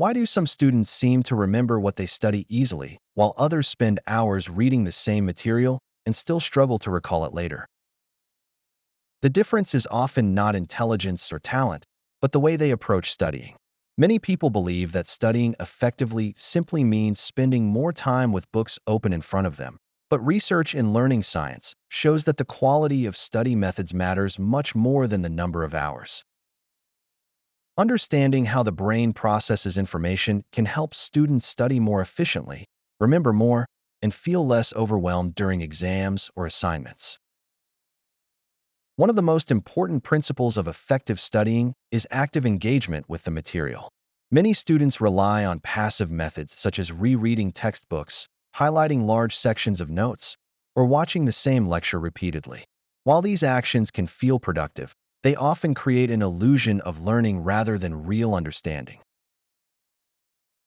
Why do some students seem to remember what they study easily, while others spend hours reading the same material and still struggle to recall it later? The difference is often not intelligence or talent, but the way they approach studying. Many people believe that studying effectively simply means spending more time with books open in front of them. But research in learning science shows that the quality of study methods matters much more than the number of hours. Understanding how the brain processes information can help students study more efficiently, remember more, and feel less overwhelmed during exams or assignments. One of the most important principles of effective studying is active engagement with the material. Many students rely on passive methods such as rereading textbooks, highlighting large sections of notes, or watching the same lecture repeatedly. While these actions can feel productive, they often create an illusion of learning rather than real understanding.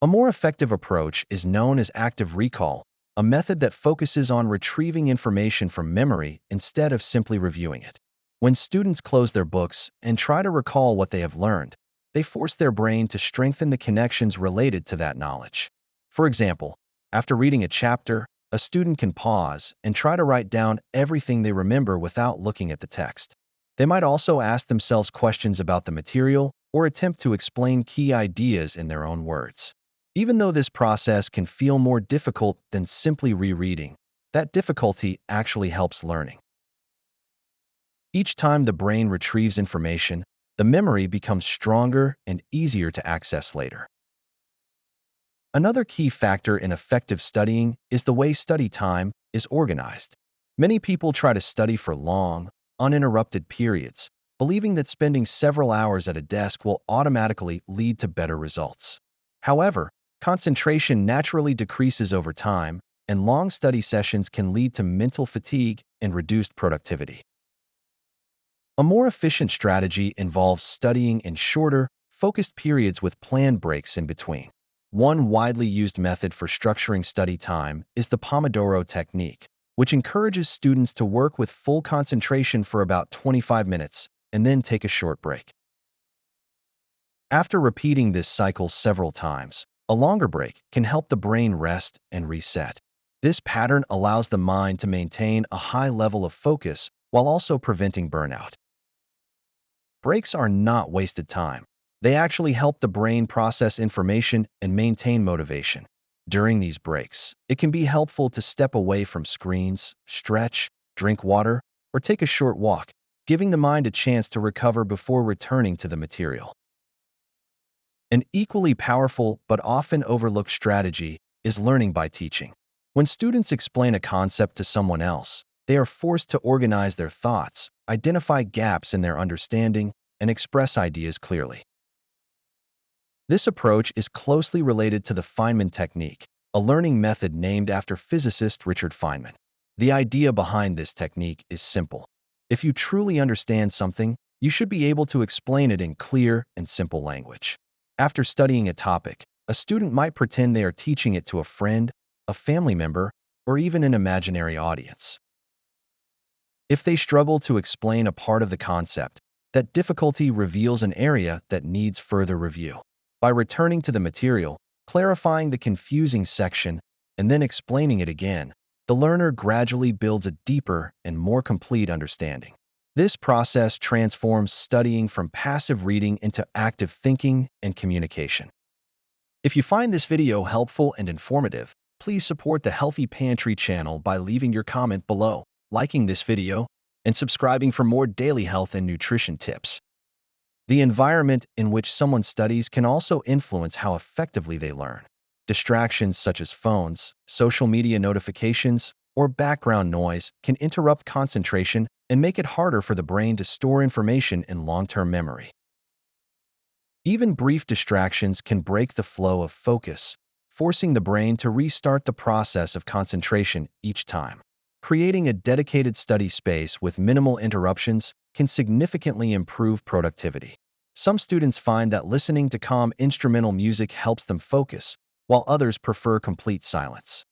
A more effective approach is known as active recall, a method that focuses on retrieving information from memory instead of simply reviewing it. When students close their books and try to recall what they have learned, they force their brain to strengthen the connections related to that knowledge. For example, after reading a chapter, a student can pause and try to write down everything they remember without looking at the text. They might also ask themselves questions about the material or attempt to explain key ideas in their own words. Even though this process can feel more difficult than simply rereading, that difficulty actually helps learning. Each time the brain retrieves information, the memory becomes stronger and easier to access later. Another key factor in effective studying is the way study time is organized. Many people try to study for long, uninterrupted periods, believing that spending several hours at a desk will automatically lead to better results. However, concentration naturally decreases over time, and long study sessions can lead to mental fatigue and reduced productivity. A more efficient strategy involves studying in shorter, focused periods with planned breaks in between. One widely used method for structuring study time is the Pomodoro Technique, which encourages students to work with full concentration for about 25 minutes and then take a short break. After repeating this cycle several times, a longer break can help the brain rest and reset. This pattern allows the mind to maintain a high level of focus while also preventing burnout. Breaks are not wasted time. They actually help the brain process information and maintain motivation. During these breaks, it can be helpful to step away from screens, stretch, drink water, or take a short walk, giving the mind a chance to recover before returning to the material. An equally powerful but often overlooked strategy is learning by teaching. When students explain a concept to someone else, they are forced to organize their thoughts, identify gaps in their understanding, and express ideas clearly. This approach is closely related to the Feynman Technique, a learning method named after physicist Richard Feynman. The idea behind this technique is simple. If you truly understand something, you should be able to explain it in clear and simple language. After studying a topic, a student might pretend they are teaching it to a friend, a family member, or even an imaginary audience. If they struggle to explain a part of the concept, that difficulty reveals an area that needs further review. By returning to the material, clarifying the confusing section, and then explaining it again, the learner gradually builds a deeper and more complete understanding. This process transforms studying from passive reading into active thinking and communication. If you find this video helpful and informative, please support the Healthy Pantry channel by leaving your comment below, liking this video, and subscribing for more daily health and nutrition tips. The environment in which someone studies can also influence how effectively they learn. Distractions such as phones, social media notifications, or background noise can interrupt concentration and make it harder for the brain to store information in long-term memory. Even brief distractions can break the flow of focus, forcing the brain to restart the process of concentration each time. Creating a dedicated study space with minimal interruptions can significantly improve productivity. Some students find that listening to calm instrumental music helps them focus, while others prefer complete silence.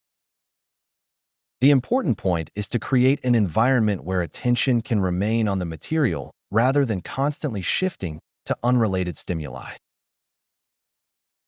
The important point is to create an environment where attention can remain on the material rather than constantly shifting to unrelated stimuli.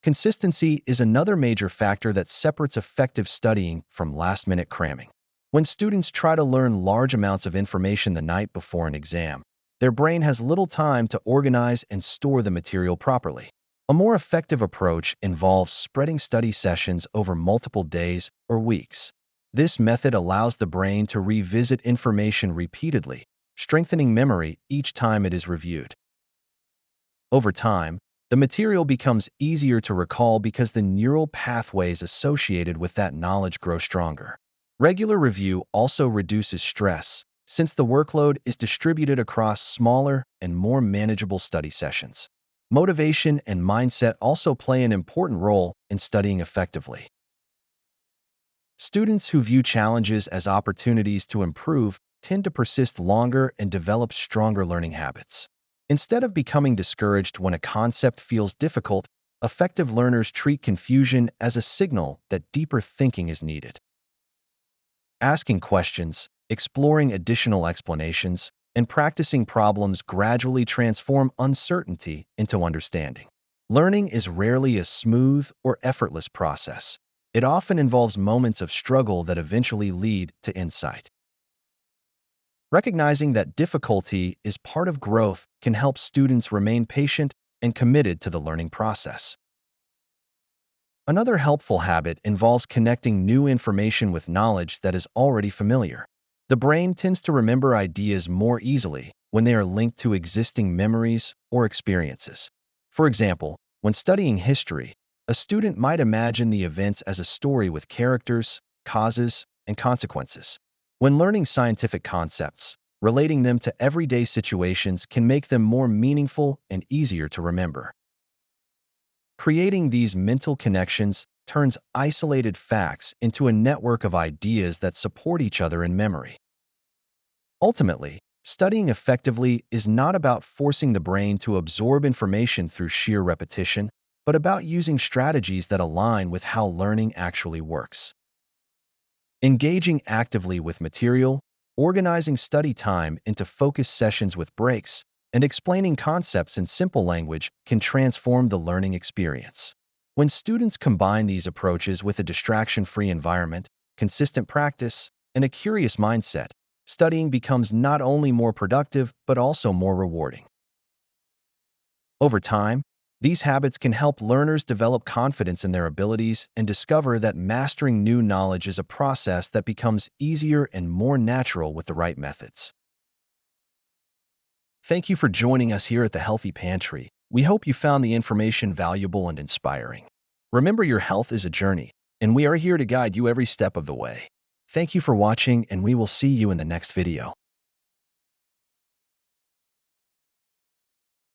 Consistency is another major factor that separates effective studying from last-minute cramming. When students try to learn large amounts of information the night before an exam, their brain has little time to organize and store the material properly. A more effective approach involves spreading study sessions over multiple days or weeks. This method allows the brain to revisit information repeatedly, strengthening memory each time it is reviewed. Over time, the material becomes easier to recall because the neural pathways associated with that knowledge grow stronger. Regular review also reduces stress, since the workload is distributed across smaller and more manageable study sessions. Motivation and mindset also play an important role in studying effectively. Students who view challenges as opportunities to improve tend to persist longer and develop stronger learning habits. Instead of becoming discouraged when a concept feels difficult, effective learners treat confusion as a signal that deeper thinking is needed. Asking questions, exploring additional explanations, and practicing problems gradually transform uncertainty into understanding. Learning is rarely a smooth or effortless process. It often involves moments of struggle that eventually lead to insight. Recognizing that difficulty is part of growth can help students remain patient and committed to the learning process. Another helpful habit involves connecting new information with knowledge that is already familiar. The brain tends to remember ideas more easily when they are linked to existing memories or experiences. For example, when studying history, a student might imagine the events as a story with characters, causes, and consequences. When learning scientific concepts, relating them to everyday situations can make them more meaningful and easier to remember. Creating these mental connections turns isolated facts into a network of ideas that support each other in memory. Ultimately, studying effectively is not about forcing the brain to absorb information through sheer repetition, but about using strategies that align with how learning actually works. Engaging actively with material, organizing study time into focused sessions with breaks, and explaining concepts in simple language can transform the learning experience. When students combine these approaches with a distraction-free environment, consistent practice, and a curious mindset, studying becomes not only more productive but also more rewarding. Over time, these habits can help learners develop confidence in their abilities and discover that mastering new knowledge is a process that becomes easier and more natural with the right methods. Thank you for joining us here at the Healthy Pantry. We hope you found the information valuable and inspiring. Remember, your health is a journey, and we are here to guide you every step of the way. Thank you for watching, and we will see you in the next video.